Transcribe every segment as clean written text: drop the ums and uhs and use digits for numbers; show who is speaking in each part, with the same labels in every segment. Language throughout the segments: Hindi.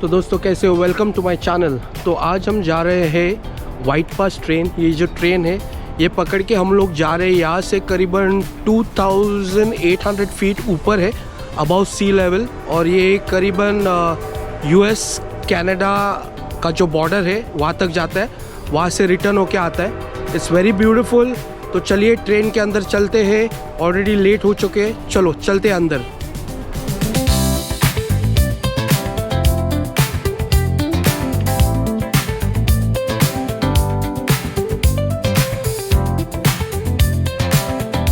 Speaker 1: तो दोस्तों कैसे हो, वेलकम टू माय चैनल। तो आज हम जा रहे हैं वाइट पास ट्रेन। ये जो ट्रेन है ये पकड़ के हम लोग जा रहे हैं। यहाँ से करीबन 2800 फीट ऊपर है अबाउट सी लेवल, और ये करीबन यूएस कनाडा का जो बॉर्डर है वहाँ तक जाता है, वहाँ से रिटर्न होके आता है। It's very beautiful. तो चलिए ट्रेन के अंदर चलते हैं, ऑलरेडी लेट हो चुके हैं, चलो चलते हैं अंदर।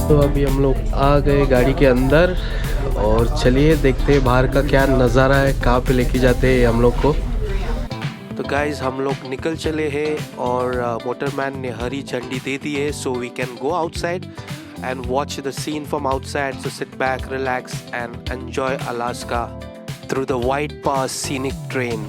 Speaker 1: तो अभी हम लोग आ गए गाड़ी के अंदर, और चलिए देखते हैं बाहर का क्या नज़ारा है, कहाँ पे लेके जाते हैं हम लोग को। तो गाइज हम लोग निकल चले हैं, और मोटरमैन ने हरी झंडी दे दी है, so we can go outside and watch the scene from outside. So sit back, relax and enjoy Alaska through the white pass scenic train.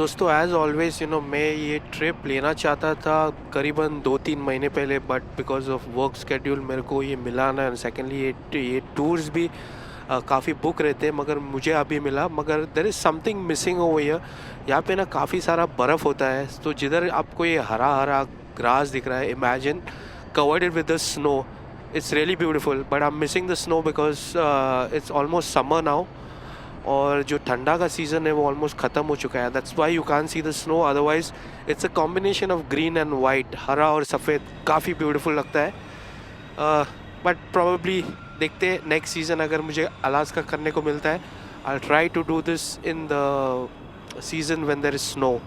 Speaker 1: दोस्तों एज़ ऑलवेज़ मैं ये ट्रिप लेना चाहता था करीबन 2-3 महीने पहले, but because of work schedule मेरे को ये मिला ना। एंड सेकेंडली ये टूर्स भी काफ़ी बुक रहते हैं, मगर मुझे अभी मिला। मगर there is something missing over here. यहाँ पे ना काफ़ी सारा बर्फ़ होता है, तो जिधर आपको ये हरा हरा ग्रास दिख रहा है, imagine covered it with the snow. It's really beautiful, but I am missing the snow because it's almost summer now, और जो ठंडा का सीज़न है वो ऑलमोस्ट ख़त्म हो चुका है। That's why you can see the snow. Otherwise it's a combination of green and white, हरा और सफ़ेद, काफ़ी ब्यूटीफुल लगता है। बट प्रोबेबली देखते हैं नेक्स्ट सीज़न अगर मुझे अलास्का करने को मिलता है, I try to do this in the season when there is snow.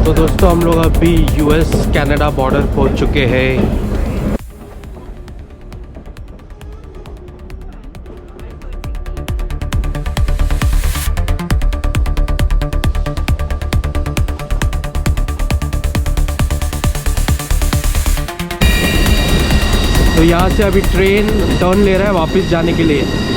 Speaker 1: तो दोस्तों हम लोग अभी यूएस कनाडा बॉर्डर पहुंच चुके हैं। तो यहाँ से अभी ट्रेन टर्न ले रहा है वापस जाने के लिए।